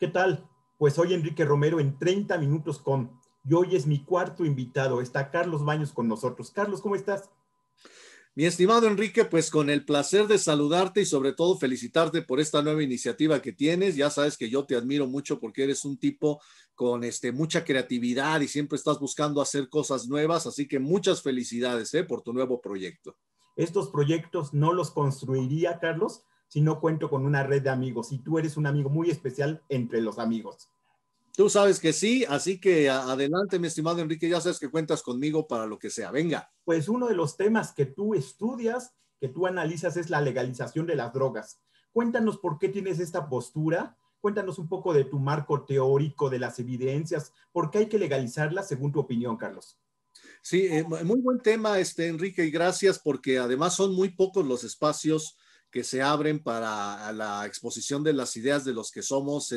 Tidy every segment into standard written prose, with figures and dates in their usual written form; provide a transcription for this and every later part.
tal? Pues soy Enrique Romero en 30 Minutos con. Y hoy es mi cuarto invitado. Está Carlos Baños con nosotros. Carlos, ¿cómo estás? Mi estimado Enrique, pues con el placer de saludarte y sobre todo felicitarte por esta nueva iniciativa que tienes. Ya sabes que yo te admiro mucho porque eres un tipo con mucha creatividad y siempre estás buscando hacer cosas nuevas, así que muchas felicidades por tu nuevo proyecto. Estos proyectos no los construiría, Carlos, si no cuento con una red de amigos. Y tú eres un amigo muy especial entre los amigos. Tú sabes que sí, así que adelante, mi estimado Enrique, ya sabes que cuentas conmigo para lo que sea. Venga. Pues uno de los temas que tú estudias, que tú analizas, es la legalización de las drogas. Cuéntanos por qué tienes esta postura. Cuéntanos un poco de tu marco teórico, de las evidencias. ¿Por qué hay que legalizarlas según tu opinión, Carlos? Sí, muy buen tema, Enrique, y gracias porque además son muy pocos los espacios que se abren para la exposición de las ideas de los que somos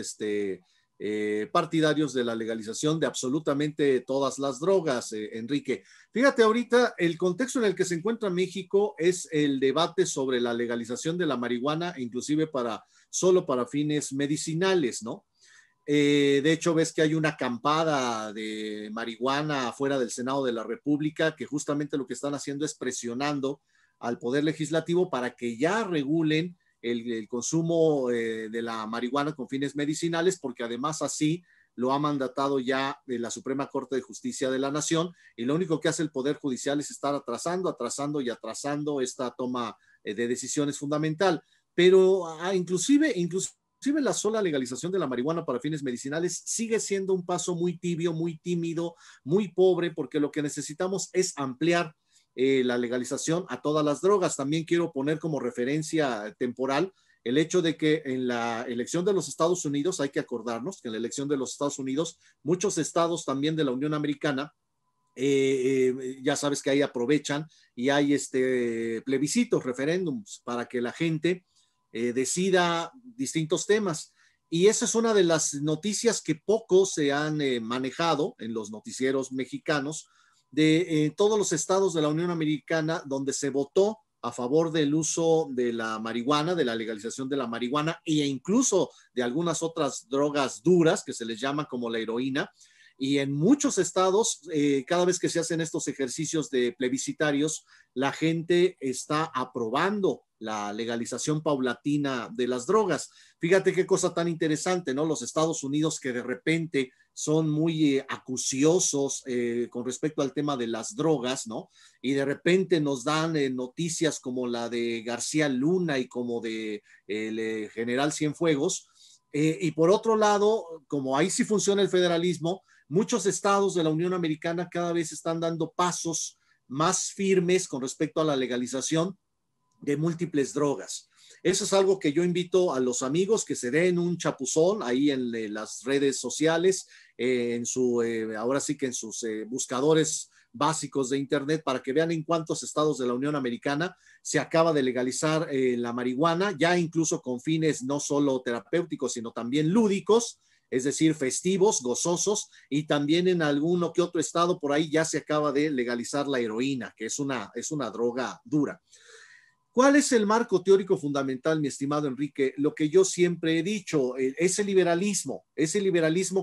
partidarios de la legalización de absolutamente todas las drogas, Enrique. Fíjate, ahorita el contexto en el que se encuentra México es el debate sobre la legalización de la marihuana, inclusive solo para fines medicinales, ¿no? De hecho, ves que hay una acampada de marihuana afuera del Senado de la República, que justamente lo que están haciendo es presionando al Poder Legislativo para que ya regulen el consumo de la marihuana con fines medicinales, porque además así lo ha mandatado ya la Suprema Corte de Justicia de la Nación, y lo único que hace el Poder Judicial es estar atrasando esta toma de decisiones fundamental. Pero inclusive la sola legalización de la marihuana para fines medicinales sigue siendo un paso muy tibio, muy tímido, muy pobre, porque lo que necesitamos es ampliar la legalización a todas las drogas. También quiero poner como referencia temporal el hecho de que en la elección de los Estados Unidos, hay que acordarnos que en la elección de los Estados Unidos, muchos estados también de la Unión Americana, ya sabes que ahí aprovechan y hay plebiscitos, referéndums, para que la gente decida distintos temas. Y esa es una de las noticias que poco se han manejado en los noticieros mexicanos de todos los estados de la Unión Americana donde se votó a favor del uso de la marihuana, de la legalización de la marihuana e incluso de algunas otras drogas duras que se les llama como la heroína. Y en muchos estados, cada vez que se hacen estos ejercicios de plebiscitarios, la gente está aprobando la legalización paulatina de las drogas. Fíjate qué cosa tan interesante, ¿no? Los Estados Unidos que de repente son muy acuciosos con respecto al tema de las drogas, ¿no? Y de repente nos dan noticias como la de García Luna y como de el general Cienfuegos. Y por otro lado, como ahí sí funciona el federalismo, muchos estados de la Unión Americana cada vez están dando pasos más firmes con respecto a la legalización de múltiples drogas. Eso es algo que yo invito a los amigos que se den un chapuzón ahí en las redes sociales, ahora sí que en sus buscadores básicos de internet, para que vean en cuántos estados de la Unión Americana se acaba de legalizar la marihuana, ya incluso con fines no solo terapéuticos, sino también lúdicos, es decir, festivos, gozosos, y también en alguno que otro estado por ahí ya se acaba de legalizar la heroína, que es una droga dura. ¿Cuál es el marco teórico fundamental, mi estimado Enrique? Lo que yo siempre he dicho, ese liberalismo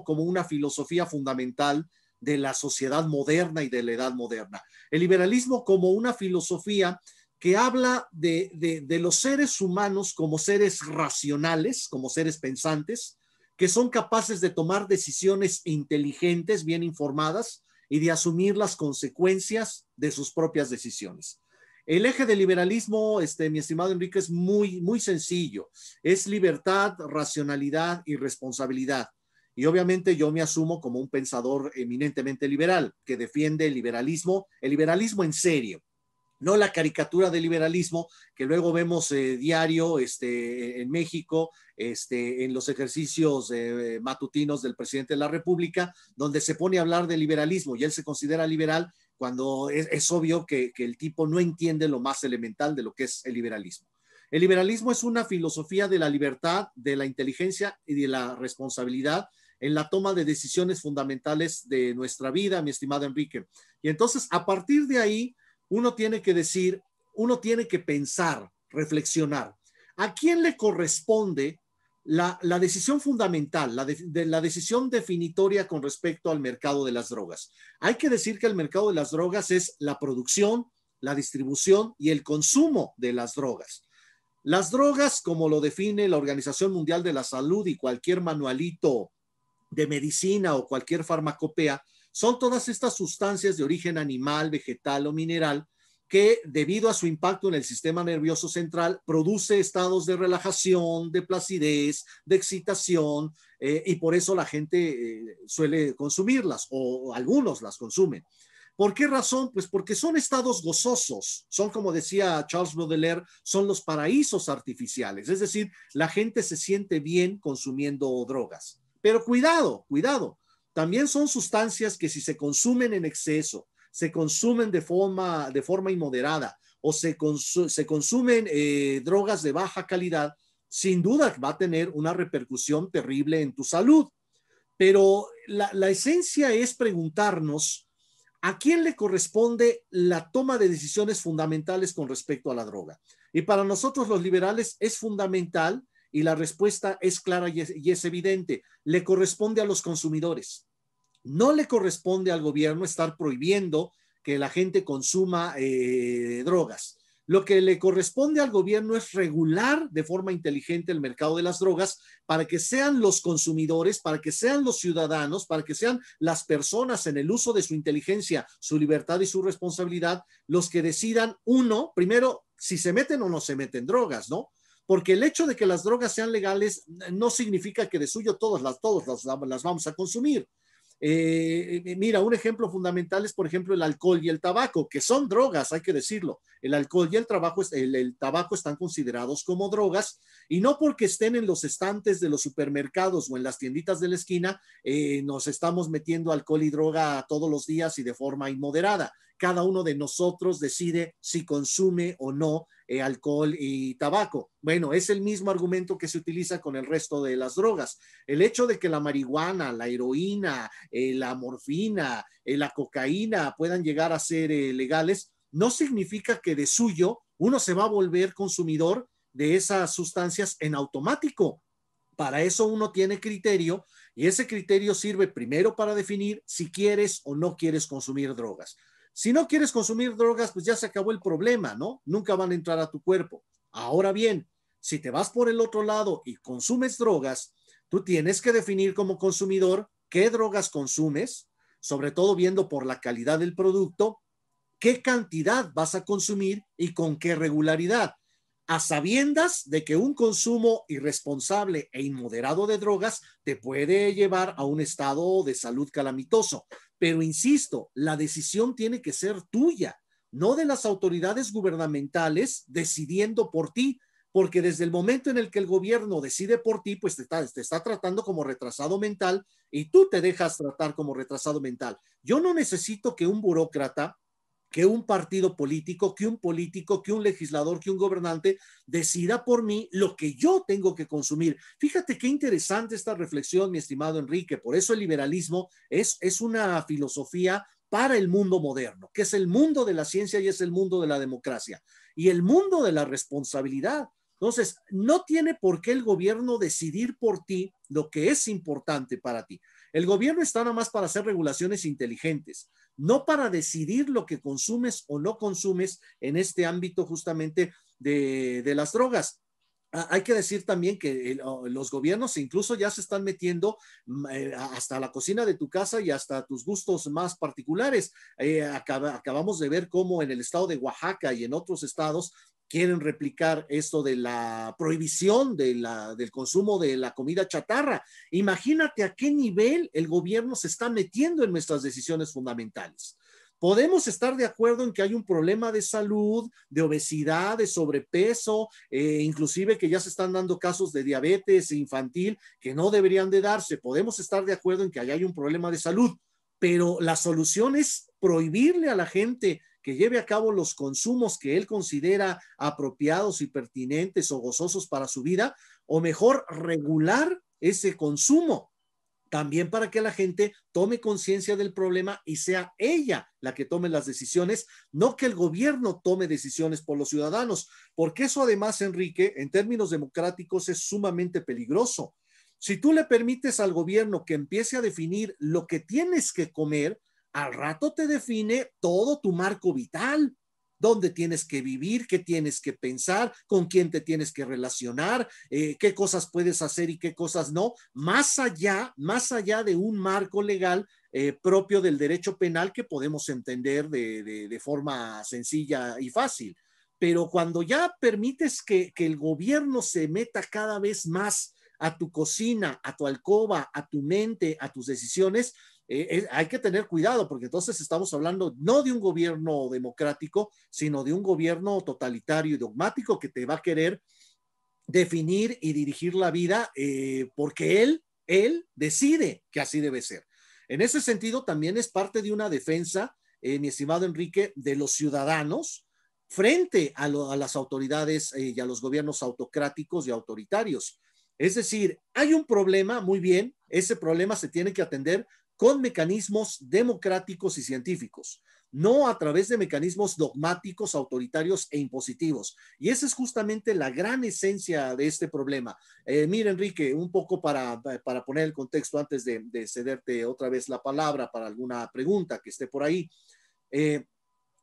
como una filosofía fundamental de la sociedad moderna y de la edad moderna. El liberalismo como una filosofía que habla de los seres humanos como seres racionales, como seres pensantes, que son capaces de tomar decisiones inteligentes, bien informadas, y de asumir las consecuencias de sus propias decisiones. El eje del liberalismo, mi estimado Enrique, es muy, muy sencillo. Es libertad, racionalidad y responsabilidad. Y obviamente yo me asumo como un pensador eminentemente liberal, que defiende el liberalismo en serio, no la caricatura del liberalismo que luego vemos diario en México, en los ejercicios matutinos del presidente de la República, donde se pone a hablar de liberalismo y él se considera liberal cuando es obvio que el tipo no entiende lo más elemental de lo que es el liberalismo. El liberalismo es una filosofía de la libertad, de la inteligencia y de la responsabilidad en la toma de decisiones fundamentales de nuestra vida, mi estimado Enrique. Y entonces, a partir de ahí, uno tiene que pensar, reflexionar. ¿A quién le corresponde la decisión fundamental, la decisión definitoria con respecto al mercado de las drogas. Hay que decir que el mercado de las drogas es la producción, la distribución y el consumo de las drogas. Las drogas, como lo define la Organización Mundial de la Salud y cualquier manualito de medicina o cualquier farmacopea, son todas estas sustancias de origen animal, vegetal o mineral que debido a su impacto en el sistema nervioso central produce estados de relajación, de placidez, de excitación, y por eso la gente suele consumirlas o algunos las consumen. ¿Por qué razón? Pues porque son estados gozosos, son como decía Charles Baudelaire, son los paraísos artificiales, es decir, la gente se siente bien consumiendo drogas. Pero cuidado, cuidado, también son sustancias que si se consumen en exceso, se consumen de forma inmoderada o se consumen drogas de baja calidad, sin duda va a tener una repercusión terrible en tu salud. Pero la esencia es preguntarnos a quién le corresponde la toma de decisiones fundamentales con respecto a la droga. Y para nosotros los liberales es fundamental y la respuesta es clara y es evidente. Le corresponde a los consumidores. No le corresponde al gobierno estar prohibiendo que la gente consuma drogas. Lo que le corresponde al gobierno es regular de forma inteligente el mercado de las drogas para que sean los consumidores, para que sean los ciudadanos, para que sean las personas en el uso de su inteligencia, su libertad y su responsabilidad los que decidan, uno, primero, si se meten o no se meten drogas, ¿no? Porque el hecho de que las drogas sean legales no significa que de suyo todos las vamos a consumir. Mira, un ejemplo fundamental es, por ejemplo, el alcohol y el tabaco, que son drogas, hay que decirlo. El alcohol y el tabaco están considerados como drogas y no porque estén en los estantes de los supermercados o en las tienditas de la esquina, nos estamos metiendo alcohol y droga todos los días y de forma inmoderada. Cada uno de nosotros decide si consume o no alcohol y tabaco. Bueno, es el mismo argumento que se utiliza con el resto de las drogas. El hecho de que la marihuana, la heroína, la morfina, la cocaína puedan llegar a ser legales, no significa que de suyo uno se va a volver consumidor de esas sustancias en automático. Para eso uno tiene criterio y ese criterio sirve primero para definir si quieres o no quieres consumir drogas. Si no quieres consumir drogas, pues ya se acabó el problema, ¿no? Nunca van a entrar a tu cuerpo. Ahora bien, si te vas por el otro lado y consumes drogas, tú tienes que definir como consumidor qué drogas consumes, sobre todo viendo por la calidad del producto, qué cantidad vas a consumir y con qué regularidad, a sabiendas de que un consumo irresponsable e inmoderado de drogas te puede llevar a un estado de salud calamitoso. Pero insisto, la decisión tiene que ser tuya, no de las autoridades gubernamentales decidiendo por ti, porque desde el momento en el que el gobierno decide por ti, pues te está tratando como retrasado mental y tú te dejas tratar como retrasado mental. Yo no necesito que un burócrata, que un partido político, que un legislador, que un gobernante decida por mí lo que yo tengo que consumir. Fíjate qué interesante esta reflexión, mi estimado Enrique. Por eso el liberalismo es una filosofía para el mundo moderno, que es el mundo de la ciencia y es el mundo de la democracia y el mundo de la responsabilidad. Entonces, no tiene por qué el gobierno decidir por ti lo que es importante para ti. El gobierno está nada más para hacer regulaciones inteligentes, no para decidir lo que consumes o no consumes en este ámbito justamente de las drogas. Hay que decir también que los gobiernos incluso ya se están metiendo hasta la cocina de tu casa y hasta tus gustos más particulares. Acabamos de ver cómo en el estado de Oaxaca y en otros estados quieren replicar esto de la prohibición del consumo de la comida chatarra. Imagínate a qué nivel el gobierno se está metiendo en nuestras decisiones fundamentales. Podemos estar de acuerdo en que hay un problema de salud, de obesidad, de sobrepeso, inclusive que ya se están dando casos de diabetes infantil que no deberían de darse. Podemos estar de acuerdo en que hay un problema de salud, pero la solución es prohibirle a la gente que lleve a cabo los consumos que él considera apropiados y pertinentes o gozosos para su vida, o mejor regular ese consumo. también para que la gente tome conciencia del problema y sea ella la que tome las decisiones, no que el gobierno tome decisiones por los ciudadanos, porque eso además, Enrique, en términos democráticos es sumamente peligroso. Si tú le permites al gobierno que empiece a definir lo que tienes que comer, al rato te define todo tu marco vital, dónde tienes que vivir, qué tienes que pensar, con quién te tienes que relacionar, qué cosas puedes hacer y qué cosas no, más allá de un marco legal propio del derecho penal que podemos entender de forma sencilla y fácil. Pero cuando ya permites que el gobierno se meta cada vez más a tu cocina, a tu alcoba, a tu mente, a tus decisiones, hay que tener cuidado, porque entonces estamos hablando no de un gobierno democrático, sino de un gobierno totalitario y dogmático que te va a querer definir y dirigir la vida porque él decide que así debe ser. En ese sentido, también es parte de una defensa, mi estimado Enrique, de los ciudadanos frente a las autoridades y a los gobiernos autocráticos y autoritarios. Es decir, hay un problema, muy bien, ese problema se tiene que atender con mecanismos democráticos y científicos, no a través de mecanismos dogmáticos, autoritarios e impositivos. Y esa es justamente la gran esencia de este problema. Mira, Enrique, un poco para poner el contexto antes de cederte otra vez la palabra para alguna pregunta que esté por ahí.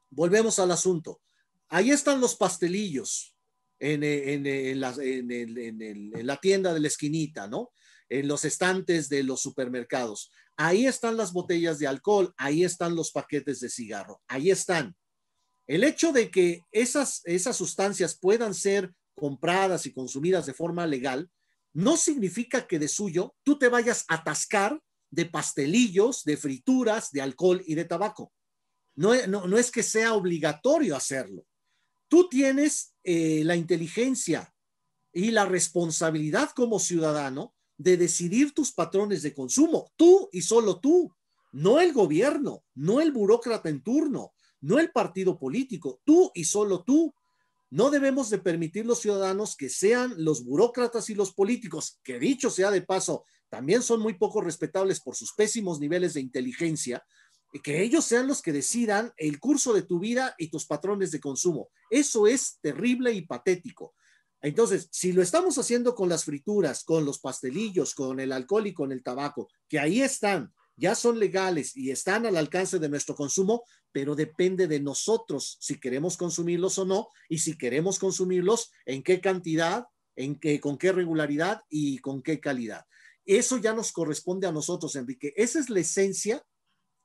Volvemos al asunto. Ahí están los pastelillos en la tienda de la esquinita, ¿no? En los estantes de los supermercados. Ahí están las botellas de alcohol, ahí están los paquetes de cigarro, ahí están. El hecho de que esas sustancias puedan ser compradas y consumidas de forma legal no significa que de suyo tú te vayas a atascar de pastelillos, de frituras, de alcohol y de tabaco. No es que sea obligatorio hacerlo. Tú tienes la inteligencia y la responsabilidad como ciudadano de decidir tus patrones de consumo, tú y solo tú, no el gobierno, no el burócrata en turno, no el partido político, tú y solo tú. No debemos de permitir los ciudadanos que sean los burócratas y los políticos, que dicho sea de paso, también son muy poco respetables por sus pésimos niveles de inteligencia, y que ellos sean los que decidan el curso de tu vida y tus patrones de consumo. Eso es terrible y patético. Entonces, si lo estamos haciendo con las frituras, con los pastelillos, con el alcohol y con el tabaco, que ahí están, ya son legales y están al alcance de nuestro consumo, pero depende de nosotros si queremos consumirlos o no, y si queremos consumirlos, en qué cantidad, con qué regularidad y con qué calidad. Eso ya nos corresponde a nosotros, Enrique. Esa es la esencia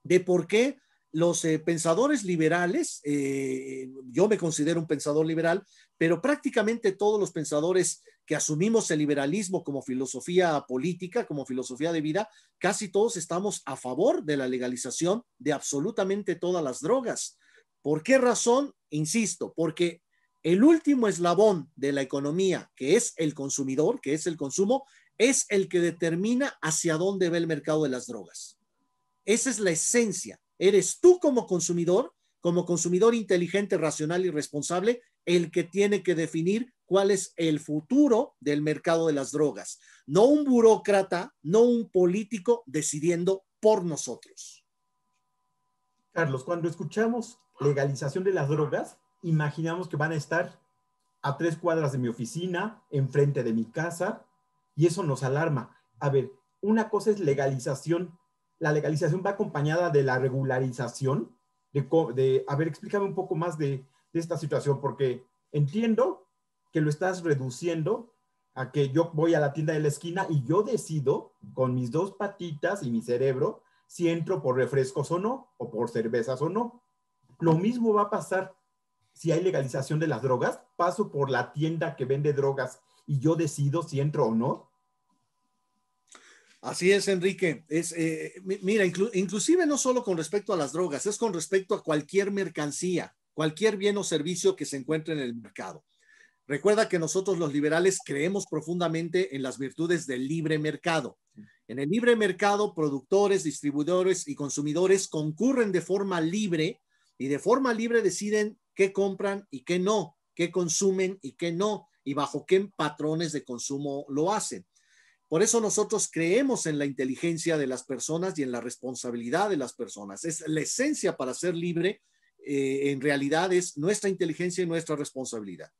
de por qué los pensadores liberales, yo me considero un pensador liberal, pero prácticamente todos los pensadores que asumimos el liberalismo como filosofía política, como filosofía de vida, casi todos estamos a favor de la legalización de absolutamente todas las drogas. ¿Por qué razón? Insisto, porque el último eslabón de la economía, que es el consumidor, que es el consumo, es el que determina hacia dónde va el mercado de las drogas. Esa es la esencia. Eres tú como consumidor inteligente, racional y responsable, el que tiene que definir cuál es el futuro del mercado de las drogas. No un burócrata, no un político decidiendo por nosotros. Carlos, cuando escuchamos legalización de las drogas, imaginamos que van a estar a 3 cuadras de mi oficina, enfrente de mi casa, y eso nos alarma. A ver, una cosa es legalización. La legalización va acompañada de la regularización. A ver, explícame un poco más de esta situación, porque entiendo que lo estás reduciendo a que yo voy a la tienda de la esquina y yo decido con mis 2 patitas y mi cerebro si entro por refrescos o no, o por cervezas o no. Lo mismo va a pasar si hay legalización de las drogas. Paso por la tienda que vende drogas y yo decido si entro o no. Así es, Enrique. Mira, inclusive no solo con respecto a las drogas, es con respecto a cualquier mercancía, cualquier bien o servicio que se encuentre en el mercado. Recuerda que nosotros los liberales creemos profundamente en las virtudes del libre mercado. En el libre mercado, productores, distribuidores y consumidores concurren de forma libre y de forma libre deciden qué compran y qué no, qué consumen y qué no, y bajo qué patrones de consumo lo hacen. Por eso nosotros creemos en la inteligencia de las personas y en la responsabilidad de las personas. Es la esencia para ser libre, en realidad es nuestra inteligencia y nuestra responsabilidad.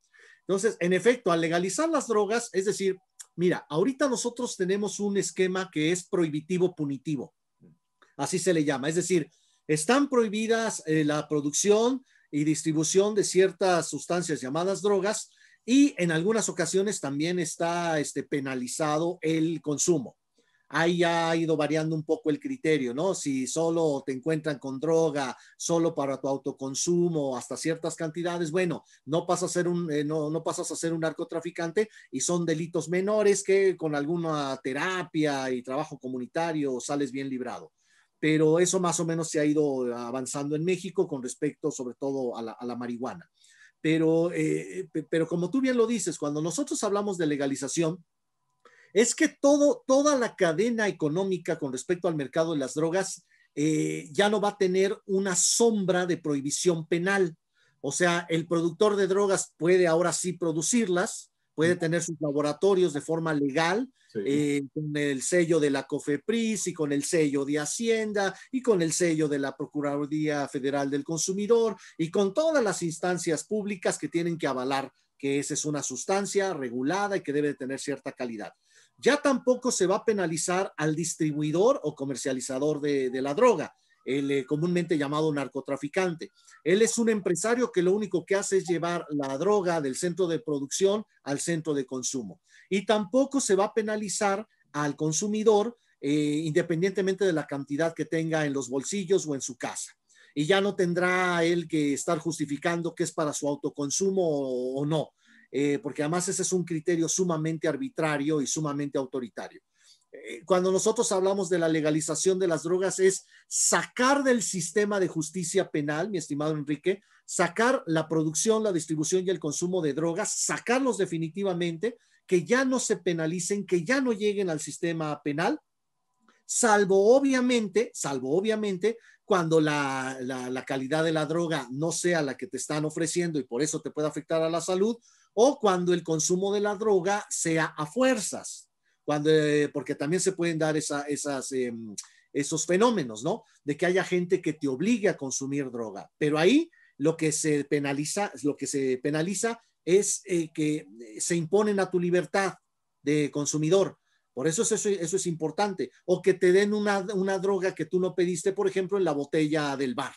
Entonces, en efecto, al legalizar las drogas, es decir, mira, ahorita nosotros tenemos un esquema que es prohibitivo punitivo, así se le llama, es decir, están prohibidas la producción y distribución de ciertas sustancias llamadas drogas y en algunas ocasiones también está penalizado el consumo. Ahí ya ha ido variando un poco el criterio, ¿no? Si solo te encuentran con droga, solo para tu autoconsumo, hasta ciertas cantidades, bueno, no pasas a ser no pasas a ser un narcotraficante y son delitos menores que con alguna terapia y trabajo comunitario sales bien librado. Pero eso más o menos se ha ido avanzando en México con respecto sobre todo a la marihuana. Pero como tú bien lo dices, cuando nosotros hablamos de legalización, es que toda la cadena económica con respecto al mercado de las drogas ya no va a tener una sombra de prohibición penal. O sea, el productor de drogas puede ahora sí producirlas, puede tener sus laboratorios de forma legal, sí, con el sello de la COFEPRIS y con el sello de Hacienda y con el sello de la Procuraduría Federal del Consumidor y con todas las instancias públicas que tienen que avalar que esa es una sustancia regulada y que debe tener cierta calidad. Ya tampoco se va a penalizar al distribuidor o comercializador de la droga, el comúnmente llamado narcotraficante. Él es un empresario que lo único que hace es llevar la droga del centro de producción al centro de consumo. Y tampoco se va a penalizar al consumidor independientemente de la cantidad que tenga en los bolsillos o en su casa. Y ya no tendrá él que estar justificando que es para su autoconsumo o no. Porque además ese es un criterio sumamente arbitrario y sumamente autoritario. Cuando nosotros hablamos de la legalización de las drogas es sacar del sistema de justicia penal, mi estimado Enrique, sacar la producción, la distribución y el consumo de drogas, sacarlos definitivamente, que ya no se penalicen, que ya no lleguen al sistema penal, salvo obviamente, cuando la calidad de la droga no sea la que te están ofreciendo y por eso te puede afectar a la salud, o cuando el consumo de la droga sea a fuerzas, porque también se pueden dar esos fenómenos, ¿no? De que haya gente que te obligue a consumir droga, pero ahí lo que se penaliza es que se imponen a tu libertad de consumidor. Por eso eso es importante. O que te den una droga que tú no pediste, por ejemplo, en la botella del bar.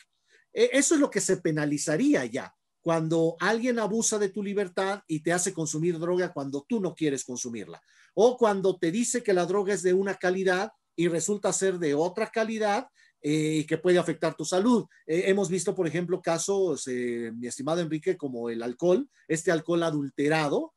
Eso es lo que se penalizaría ya. Cuando alguien abusa de tu libertad y te hace consumir droga cuando tú no quieres consumirla. O cuando te dice que la droga es de una calidad y resulta ser de otra calidad que puede afectar tu salud. Hemos visto, por ejemplo, casos, mi estimado Enrique, como el alcohol, este alcohol adulterado,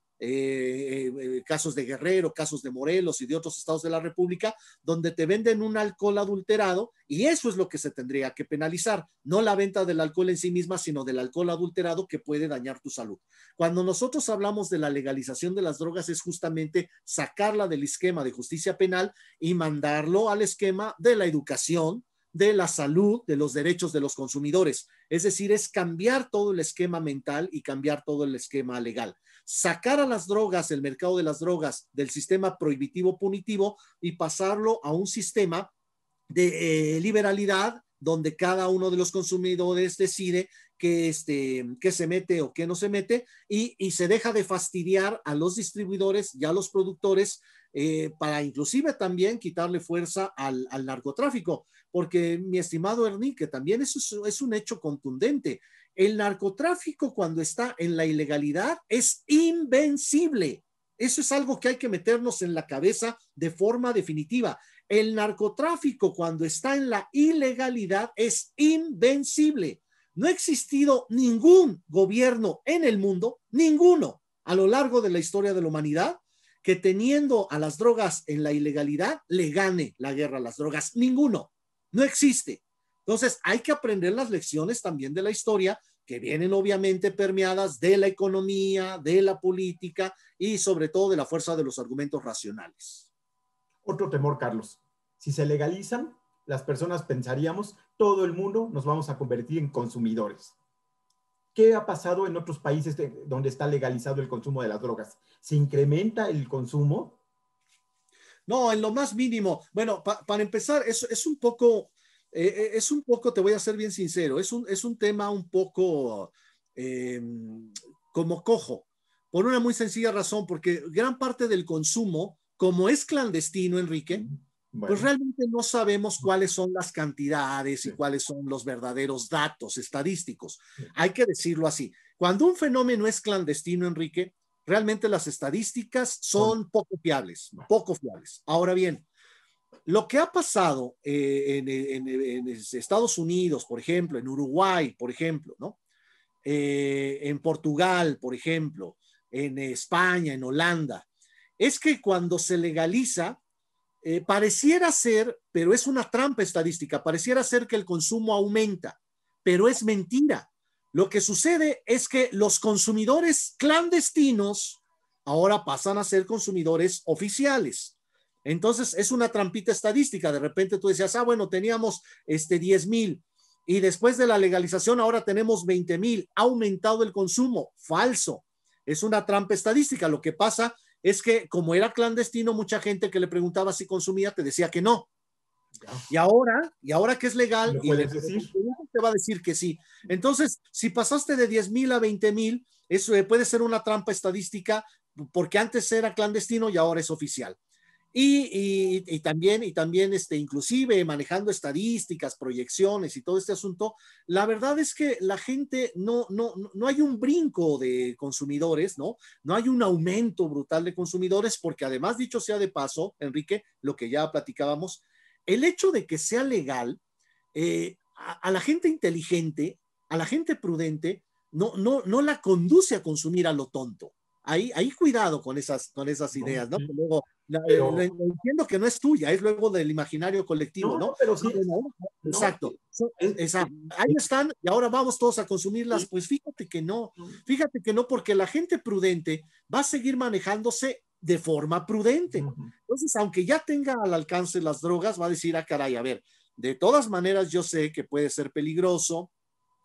casos de Guerrero, casos de Morelos y de otros estados de la República, donde te venden un alcohol adulterado y eso es lo que se tendría que penalizar, no la venta del alcohol en sí misma, sino del alcohol adulterado que puede dañar tu salud. Cuando nosotros hablamos de la legalización de las drogas es justamente sacarla del esquema de justicia penal y mandarlo al esquema de la educación, de la salud, de los derechos de los consumidores. Es decir, es cambiar todo el esquema mental y cambiar todo el esquema legal. Sacar a las drogas, el mercado de las drogas, del sistema prohibitivo punitivo y pasarlo a un sistema de liberalidad donde cada uno de los consumidores decide qué se mete o qué no se mete y se deja de fastidiar a los distribuidores y a los productores para inclusive también quitarle fuerza al narcotráfico. Porque, mi estimado Ernie, que también eso es un hecho contundente. El narcotráfico cuando está en la ilegalidad es invencible. Eso es algo que hay que meternos en la cabeza de forma definitiva. El narcotráfico cuando está en la ilegalidad es invencible. No ha existido ningún gobierno en el mundo, ninguno, a lo largo de la historia de la humanidad, que teniendo a las drogas en la ilegalidad le gane la guerra a las drogas. Ninguno. No existe. Entonces hay que aprender las lecciones también de la historia que vienen obviamente permeadas de la economía, de la política y sobre todo de la fuerza de los argumentos racionales. Otro temor, Carlos. Si se legalizan, las personas pensaríamos, todo el mundo nos vamos a convertir en consumidores. ¿Qué ha pasado en otros países donde está legalizado el consumo de las drogas? ¿Se incrementa el consumo? No, en lo más mínimo. Bueno, para empezar, es un poco, te voy a ser bien sincero, es un tema un poco eh, como cojo, por una muy sencilla razón, porque gran parte del consumo, como es clandestino, Enrique, pues Bueno, realmente no sabemos cuáles son las cantidades y cuáles son los verdaderos datos estadísticos. Hay que decirlo así. Cuando un fenómeno es clandestino, Enrique, realmente las estadísticas son poco fiables, poco fiables. Ahora bien, lo que ha pasado en Estados Unidos, por ejemplo, en Uruguay, por ejemplo, ¿no? En Portugal, por ejemplo, en España, en Holanda, es que cuando se legaliza, pareciera ser, pero es una trampa estadística, pareciera ser que el consumo aumenta, pero es mentira. Lo que sucede es que los consumidores clandestinos ahora pasan a ser consumidores oficiales. Entonces es una trampita estadística. De repente tú decías, bueno, teníamos 10,000 y después de la legalización ahora tenemos 20,000. Ha aumentado el consumo. Falso. Es una trampa estadística. Lo que pasa es que como era clandestino, mucha gente que le preguntaba si consumía te decía que no. Y ahora que es legal y le te va a decir que sí. Entonces, si pasaste de 10,000 a 20,000, eso puede ser una trampa estadística porque antes era clandestino y ahora es oficial. Y también, inclusive manejando estadísticas, proyecciones y todo este asunto, la verdad es que la gente no hay un brinco de consumidores, ¿no? No hay un aumento brutal de consumidores, porque además, dicho sea de paso, Enrique, lo que ya platicábamos, el hecho de que sea legal, a la gente inteligente, a la gente prudente, no la conduce a consumir a lo tonto. Ahí cuidado con esas ideas, ¿no? Que luego, lo entiendo que no es tuya, es luego del imaginario colectivo, ¿no? pero sí. Exacto. Ahí están y ahora vamos todos a consumirlas. Pues fíjate que no, porque la gente prudente va a seguir manejándose de forma prudente. Entonces, aunque ya tenga al alcance las drogas, va a decir, caray, a ver, de todas maneras yo sé que puede ser peligroso,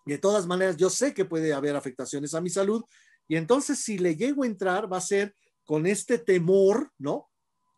de todas maneras yo sé que puede haber afectaciones a mi salud, y entonces si le llego a entrar va a ser con este temor, ¿no?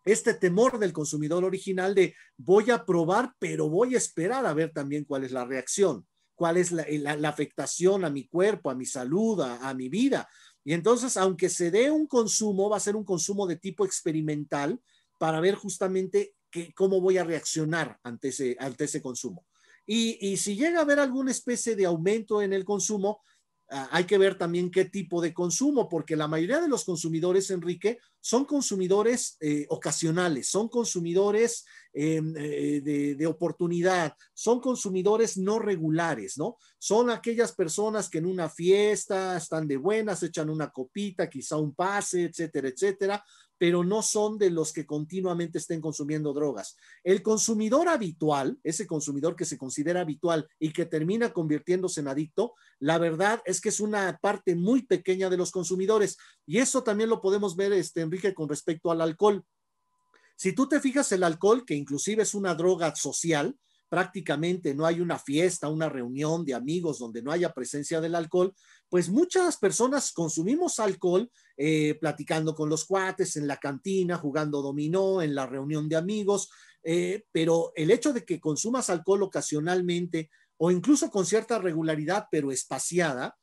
Este temor del consumidor original de voy a probar, pero voy a esperar a ver también cuál es la reacción, cuál es la afectación a mi cuerpo, a mi salud, a mi vida. Y entonces, aunque se dé un consumo, va a ser un consumo de tipo experimental para ver justamente cómo voy a reaccionar ante ese consumo. Y si llega a haber alguna especie de aumento en el consumo, hay que ver también qué tipo de consumo, porque la mayoría de los consumidores, Enrique, son consumidores ocasionales, son consumidores de oportunidad, son consumidores no regulares, ¿no? Son aquellas personas que en una fiesta están de buenas, echan una copita, quizá un pase, etcétera, etcétera, pero no son de los que continuamente estén consumiendo drogas. El consumidor habitual, ese consumidor que se considera habitual y que termina convirtiéndose en adicto, la verdad es que es una parte muy pequeña de los consumidores. Y eso también lo podemos ver, Enrique, con respecto al alcohol. Si tú te fijas, el alcohol, que inclusive es una droga social, prácticamente no hay una fiesta, una reunión de amigos donde no haya presencia del alcohol, pues muchas personas consumimos alcohol platicando con los cuates, en la cantina, jugando dominó, en la reunión de amigos, pero el hecho de que consumas alcohol ocasionalmente o incluso con cierta regularidad, pero espaciada,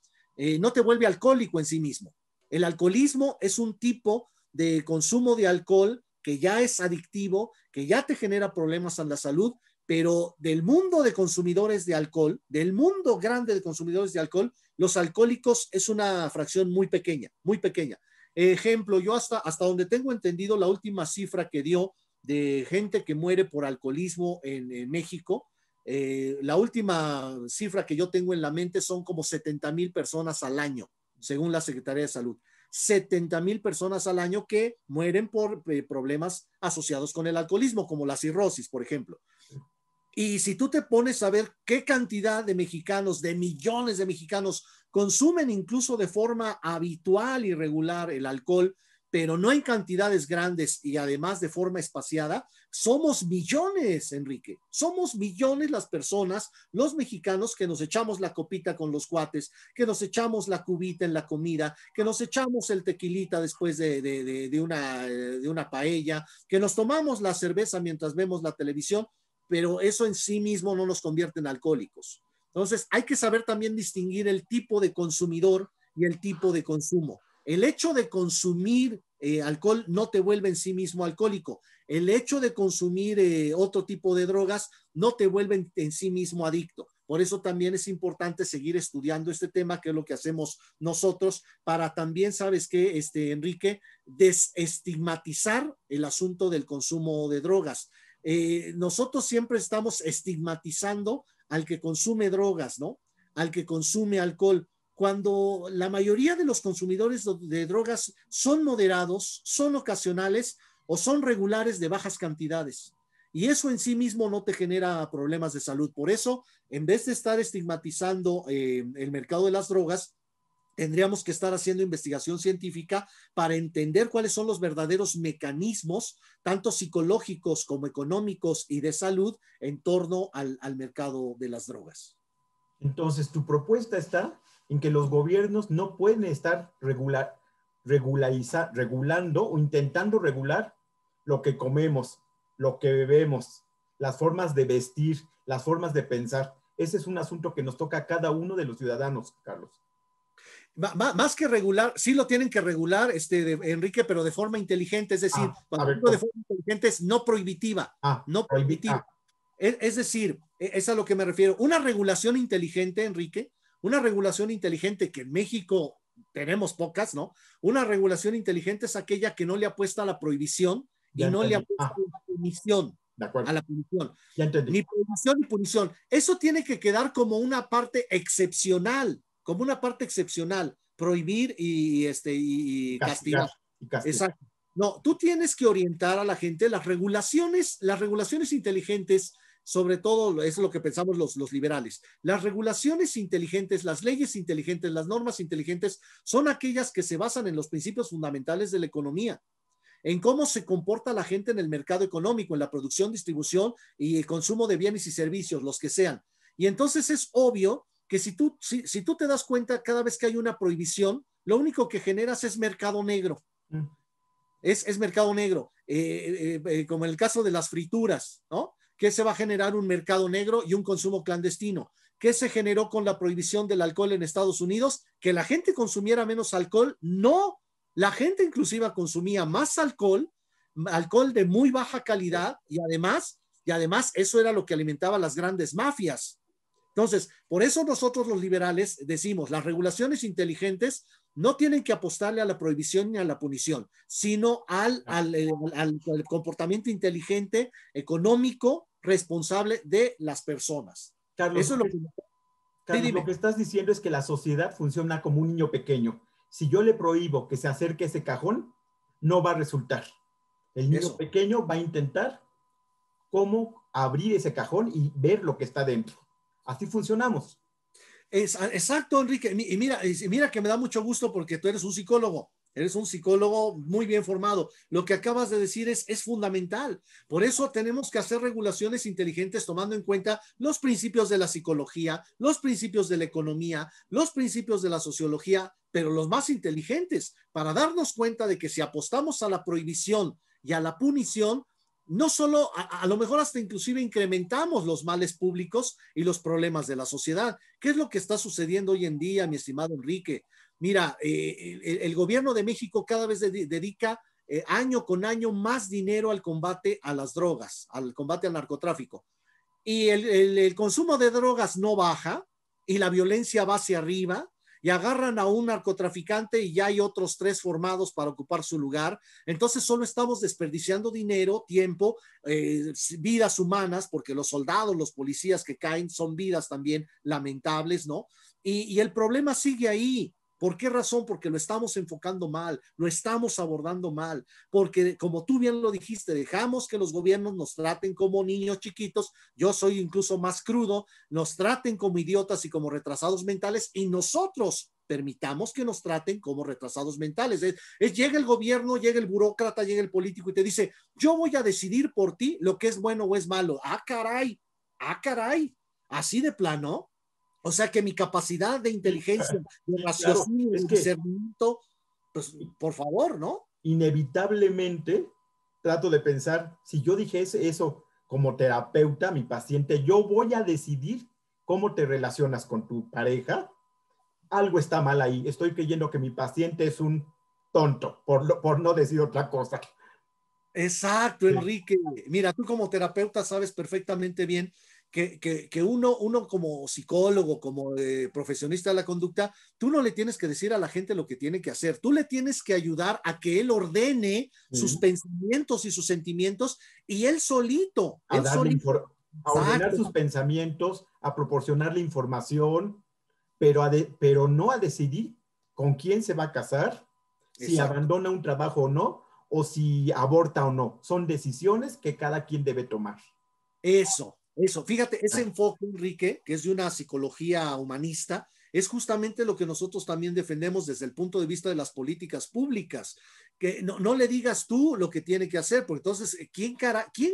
no te vuelve alcohólico en sí mismo. El alcoholismo es un tipo de consumo de alcohol que ya es adictivo, que ya te genera problemas a la salud, pero del mundo de consumidores de alcohol, del mundo grande de consumidores de alcohol, los alcohólicos es una fracción muy pequeña, muy pequeña. Ejemplo, yo hasta donde tengo entendido, la última cifra que dio de gente que muere por alcoholismo en México, la última cifra que yo tengo en la mente son como 70,000 personas al año, según la Secretaría de Salud. 70,000 personas al año que mueren por problemas asociados con el alcoholismo, como la cirrosis, por ejemplo. Y si tú te pones a ver qué cantidad de mexicanos, de millones de mexicanos, consumen incluso de forma habitual y regular el alcohol, pero no en cantidades grandes y además de forma espaciada, Somos millones, Enrique. Somos millones las personas, los mexicanos, que nos echamos la copita con los cuates, que nos echamos la cubita en la comida, que nos echamos el tequilita después de una paella, que nos tomamos la cerveza mientras vemos la televisión, pero eso en sí mismo no nos convierte en alcohólicos. Entonces, hay que saber también distinguir el tipo de consumidor y el tipo de consumo. El hecho de consumir alcohol no te vuelve en sí mismo alcohólico. El hecho de consumir otro tipo de drogas no te vuelve en sí mismo adicto. Por eso también es importante seguir estudiando este tema, que es lo que hacemos nosotros, para también, ¿sabes qué, Enrique? Desestigmatizar el asunto del consumo de drogas. Nosotros siempre estamos estigmatizando al que consume drogas, ¿no? Al que consume alcohol, cuando la mayoría de los consumidores de drogas son moderados, son ocasionales o son regulares de bajas cantidades. Y eso en sí mismo no te genera problemas de salud. Por eso, en vez de estar estigmatizando el mercado de las drogas, tendríamos que estar haciendo investigación científica para entender cuáles son los verdaderos mecanismos, tanto psicológicos como económicos y de salud, en torno al mercado de las drogas. Entonces, tu propuesta está en que los gobiernos no pueden estar regulando o intentando regular lo que comemos, lo que bebemos, las formas de vestir, las formas de pensar. Ese es un asunto que nos toca a cada uno de los ciudadanos, Carlos. Más que regular, sí lo tienen que regular, Enrique, pero de forma inteligente, es decir, cuando digo de forma inteligente es no prohibitiva, no prohibitiva. Es decir, es a lo que me refiero. Una regulación inteligente, Enrique, una regulación inteligente que en México tenemos pocas, ¿no? Una regulación inteligente es aquella que no le apuesta a la prohibición y no le apuesta a la punición. De acuerdo. A la punición. Ya entendí. Ni prohibición ni punición. Eso tiene que quedar como una parte excepcional, prohibir y castigar. Exacto. No, tú tienes que orientar a la gente. Las regulaciones inteligentes, sobre todo es lo que pensamos los liberales. Las regulaciones inteligentes, las leyes inteligentes, las normas inteligentes son aquellas que se basan en los principios fundamentales de la economía, en cómo se comporta la gente en el mercado económico, en la producción, distribución y el consumo de bienes y servicios, los que sean. Y entonces es obvio que si tú te das cuenta, cada vez que hay una prohibición, lo único que generas es mercado negro. Es mercado negro, como en el caso de las frituras, ¿no? Que se va a generar un mercado negro y un consumo clandestino. ¿Qué se generó con la prohibición del alcohol en Estados Unidos? Que la gente consumiera menos alcohol. No, la gente inclusive consumía más alcohol de muy baja calidad, y además eso era lo que alimentaba las grandes mafias. Entonces, por eso nosotros los liberales decimos, las regulaciones inteligentes no tienen que apostarle a la prohibición ni a la punición, sino al comportamiento inteligente, económico, responsable de las personas. Carlos, eso es Carlos, lo que estás diciendo es que la sociedad funciona como un niño pequeño. Si yo le prohíbo que se acerque a ese cajón, no va a resultar. El niño pequeño va a intentar cómo abrir ese cajón y ver lo que está dentro. Así funcionamos. Exacto, Enrique. Y mira que me da mucho gusto porque tú eres un psicólogo. Eres un psicólogo muy bien formado. Lo que acabas de decir es fundamental. Por eso tenemos que hacer regulaciones inteligentes tomando en cuenta los principios de la psicología, los principios de la economía, los principios de la sociología, pero los más inteligentes, para darnos cuenta de que si apostamos a la prohibición y a la punición, no solo, a lo mejor hasta inclusive incrementamos los males públicos y los problemas de la sociedad. ¿Qué es lo que está sucediendo hoy en día, mi estimado Enrique? Mira, el gobierno de México cada vez dedica año con año más dinero al combate a las drogas, al combate al narcotráfico. Y el consumo de drogas no baja y la violencia va hacia arriba, y agarran a un narcotraficante y ya hay otros 3 formados para ocupar su lugar. Entonces solo estamos desperdiciando dinero, tiempo, vidas humanas, porque los soldados, los policías que caen son vidas también lamentables, ¿no? Y el problema sigue ahí. ¿Por qué razón? Porque lo estamos enfocando mal, lo estamos abordando mal, porque como tú bien lo dijiste, dejamos que los gobiernos nos traten como niños chiquitos, yo soy incluso más crudo, nos traten como idiotas y como retrasados mentales, y nosotros permitamos que nos traten como retrasados mentales. Llega el gobierno, llega el burócrata, llega el político y te dice, yo voy a decidir por ti lo que es bueno o es malo. Ah, caray, así de plano. O sea que mi capacidad de inteligencia, de raciocinio, claro, es de que discernimiento, pues por favor, ¿no? inevitablemente trato de pensar, si yo dijese eso como terapeuta, mi paciente, yo voy a decidir cómo te relacionas con tu pareja, algo está mal ahí. Estoy creyendo que mi paciente es un tonto, por no decir otra cosa. Exacto, Sí. Enrique. Mira, tú como terapeuta sabes perfectamente bien que uno como psicólogo, como profesionista de la conducta, tú no le tienes que decir a la gente lo que tiene que hacer. Tú le tienes que ayudar a que él ordene sus Sí. pensamientos y sus sentimientos y A él darle solito. a ordenar Exacto, sus pensamientos, a proporcionarle información, pero no a decidir con quién se va a casar, si exacto. abandona un trabajo o no, o si aborta o no. Son decisiones que cada quien debe tomar. Eso. Fíjate, ese enfoque, Enrique, que es de una psicología humanista, es justamente lo que nosotros también defendemos desde el punto de vista de las políticas públicas. Que no le digas tú lo que tiene que hacer, porque entonces, ¿quién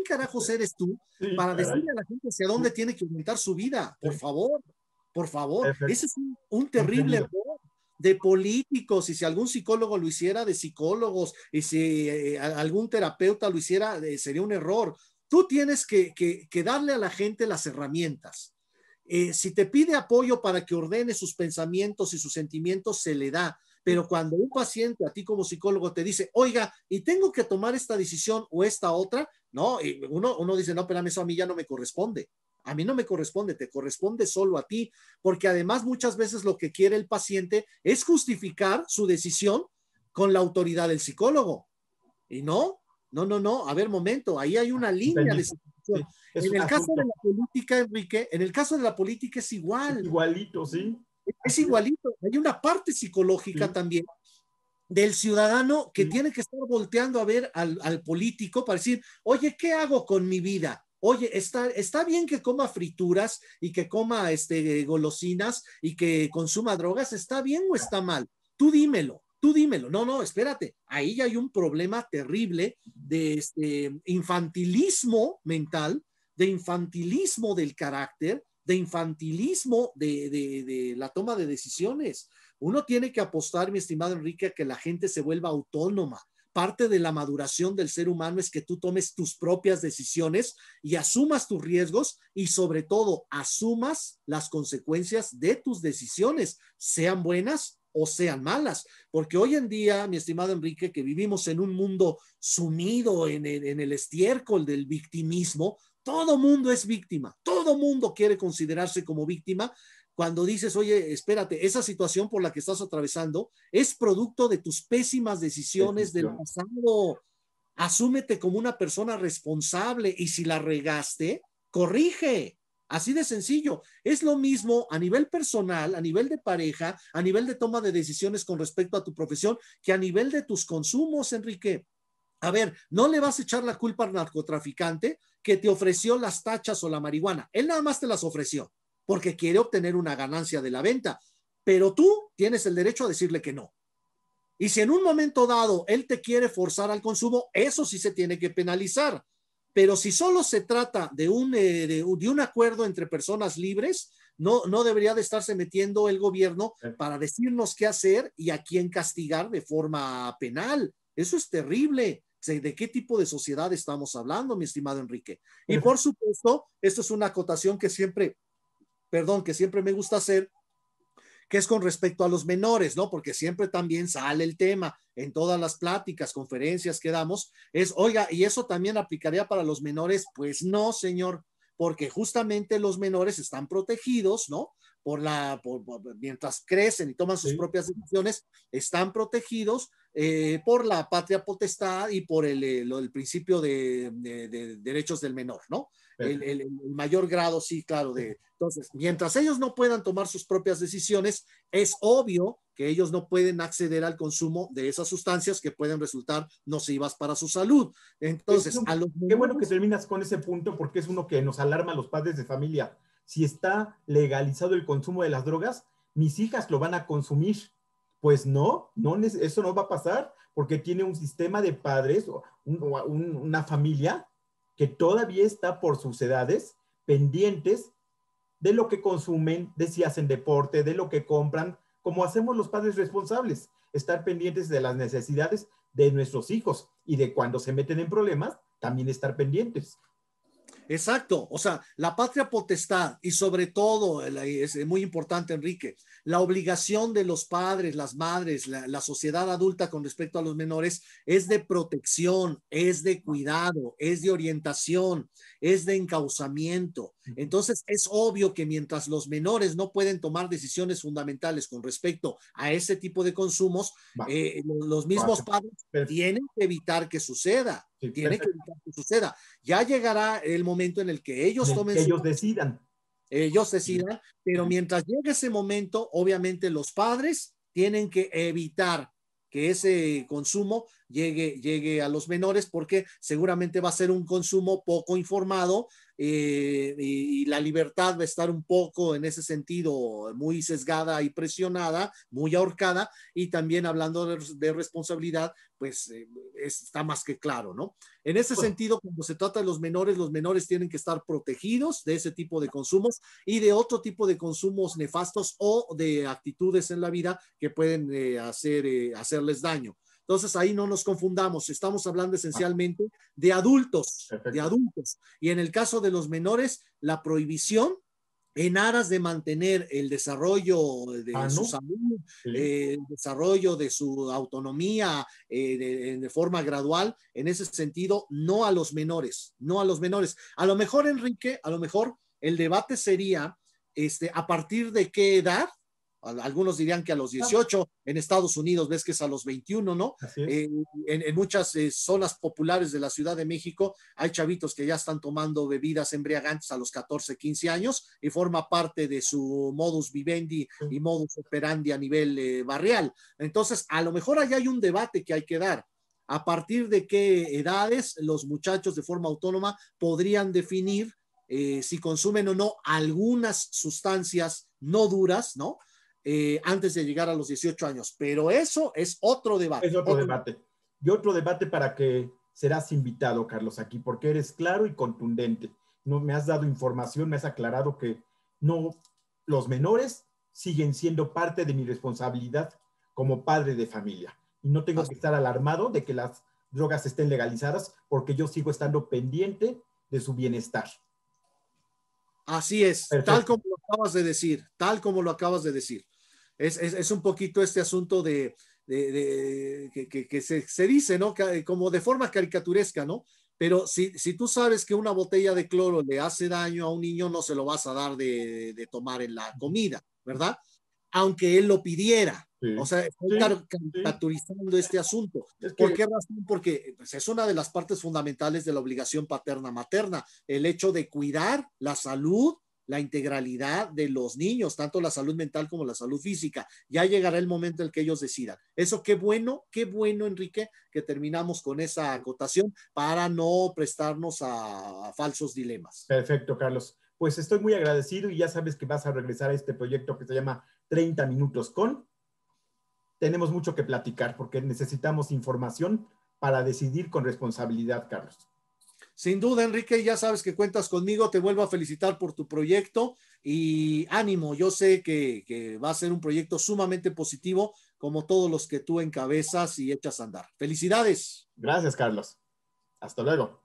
carajos eres tú Sí, para caray. decirle a la gente hacia dónde tiene que orientar su vida? Sí, Por favor. perfecto. Ese es un terrible Entendido. error de políticos, y si algún psicólogo lo hiciera, de psicólogos, y si algún terapeuta lo hiciera, sería un error. Tú tienes que darle a la gente las herramientas. Si te pide apoyo para que ordene sus pensamientos y sus sentimientos, se le da. Pero cuando un paciente a ti como psicólogo te dice, oiga, y tengo que tomar esta decisión o esta otra, no, y uno dice, no, pero eso a mí ya no me corresponde. A mí no me corresponde, te corresponde solo a ti, porque además muchas veces lo que quiere el paciente es justificar su decisión con la autoridad del psicólogo. Y no, a ver, momento, ahí hay una línea de Entendido. situación. Sí, es En un el caso de asunto. la política, Enrique, en el caso de la política es Es igual, igualito, sí. es Así es. igualito. Hay una parte psicológica Sí, también del ciudadano que sí. tiene que estar volteando a ver al político para decir, oye, ¿qué hago con mi vida? Oye, está bien que coma frituras y que coma golosinas y que consuma drogas, ¿está bien o está mal? Tú dímelo. No, espérate, ahí ya hay un problema terrible de infantilismo mental, de infantilismo del carácter, de infantilismo de la toma de decisiones. Uno tiene que apostar, mi estimado Enrique, a que la gente se vuelva autónoma. Parte de la maduración del ser humano es que tú tomes tus propias decisiones y asumas tus riesgos y sobre todo asumas las consecuencias de tus decisiones, sean buenas o sean malas. Porque hoy en día, mi estimado Enrique, que vivimos en un mundo sumido en el estiércol del victimismo, todo mundo es víctima, todo mundo quiere considerarse como víctima cuando dices, oye, espérate, esa situación por la que estás atravesando es producto de tus pésimas decisiones del Decisión. pasado. Asúmete como una persona responsable y si la regaste, corrige. Así de sencillo. Es lo mismo a nivel personal, a nivel de pareja, a nivel de toma de decisiones con respecto a tu profesión, que a nivel de tus consumos, Enrique. A ver, no le vas a echar la culpa al narcotraficante que te ofreció las tachas o la marihuana. Él nada más te las ofreció porque quiere obtener una ganancia de la venta, pero tú tienes el derecho a decirle que no. Y si en un momento dado él te quiere forzar al consumo, eso sí se tiene que penalizar. Pero si solo se trata de un acuerdo entre personas libres, no debería de estarse metiendo el gobierno para decirnos qué hacer y a quién castigar de forma penal. Eso es terrible. ¿De qué tipo de sociedad estamos hablando, mi estimado Enrique? Y por supuesto, esto es una acotación que siempre me gusta hacer, que es con respecto a los menores, ¿no? Porque siempre también sale el tema en todas las pláticas, conferencias que damos, oiga, ¿y eso también aplicaría para los menores? Pues no, señor, porque justamente los menores están protegidos, ¿no? Mientras crecen y toman sus Sí, propias decisiones, están protegidos por la patria potestad y por el principio de derechos del menor, ¿no? El mayor grado, sí, claro. Entonces, mientras ellos no puedan tomar sus propias decisiones, es obvio que ellos no pueden acceder al consumo de esas sustancias que pueden resultar nocivas para su salud. Entonces, a los qué bueno que menores. terminas con ese punto porque es uno que nos alarma a los padres de familia. Si está legalizado el consumo de las drogas, mis hijas lo van a consumir. Pues no, eso no va a pasar porque tiene un sistema de padres, una familia que todavía está por sus edades pendientes de lo que consumen, de si hacen deporte, de lo que compran, como hacemos los padres responsables, estar pendientes de las necesidades de nuestros hijos y de cuando se meten en problemas, también estar pendientes. Exacto, o sea, la patria potestad y sobre todo, es muy importante, Enrique, la obligación de los padres, las madres, la sociedad adulta con respecto a los menores es de protección, es de cuidado, es de orientación, es de encauzamiento. Entonces, es obvio que mientras los menores no pueden tomar decisiones fundamentales con respecto a ese tipo de consumos, los mismos padres tienen que evitar que suceda. Sí, tiene que evitar que suceda. Ya llegará el momento en el que ellos tomen que ellos decidan. Ellos decidan, pero mientras llegue ese momento, obviamente los padres tienen que evitar que ese consumo llegue a los menores porque seguramente va a ser un consumo poco informado y la libertad va a estar un poco en ese sentido muy sesgada y presionada, muy ahorcada y también hablando de responsabilidad, pues está más que claro, ¿no? En ese sentido, cuando se trata de los menores tienen que estar protegidos de ese tipo de consumos y de otro tipo de consumos nefastos o de actitudes en la vida que pueden hacerles daño. Entonces ahí no nos confundamos, estamos hablando esencialmente de adultos, Y en el caso de los menores, la prohibición en aras de mantener el desarrollo de su salud, el desarrollo de su autonomía de forma gradual, en ese sentido, no a los menores. A lo mejor, Enrique, el debate sería a partir de qué edad. Algunos dirían que a los 18, en Estados Unidos ves que es a los 21, ¿no? En muchas zonas populares de la Ciudad de México hay chavitos que ya están tomando bebidas embriagantes a los 14, 15 años y forma parte de su modus vivendi y modus operandi a nivel barrial. Entonces, a lo mejor allá hay un debate que hay que dar. ¿A partir de qué edades los muchachos de forma autónoma podrían definir si consumen o no algunas sustancias no duras, ¿no? Antes de llegar a los 18 años. Pero eso es otro debate. Es otro debate. Y otro debate para que serás invitado, Carlos, aquí, porque eres claro y contundente. No me has dado información, me has aclarado que no, los menores siguen siendo parte de mi responsabilidad como padre de familia. Y no tengo que estar alarmado de que las drogas estén legalizadas porque yo sigo estando pendiente de su bienestar. Así es, perfecto. Tal como lo acabas de decir. Es un poquito este asunto que se dice, ¿no? Como de forma caricaturesca, ¿no? Pero si tú sabes que una botella de cloro le hace daño a un niño, no se lo vas a dar de tomar en la comida, ¿verdad? Aunque él lo pidiera. Sí. O sea, estoy caricaturizando este asunto. ¿Por qué razón? Porque pues, es una de las partes fundamentales de la obligación paterna-materna, el hecho de cuidar la salud, la integralidad de los niños, tanto la salud mental como la salud física. Ya llegará el momento en el que ellos decidan. Eso qué bueno, Enrique, que terminamos con esa acotación para no prestarnos a falsos dilemas. Perfecto, Carlos. Pues estoy muy agradecido y ya sabes que vas a regresar a este proyecto que se llama 30 Minutos con. Tenemos mucho que platicar porque necesitamos información para decidir con responsabilidad, Carlos. Sin duda, Enrique, ya sabes que cuentas conmigo, te vuelvo a felicitar por tu proyecto y ánimo, yo sé que va a ser un proyecto sumamente positivo como todos los que tú encabezas y echas a andar. Felicidades. Gracias, Carlos. Hasta luego.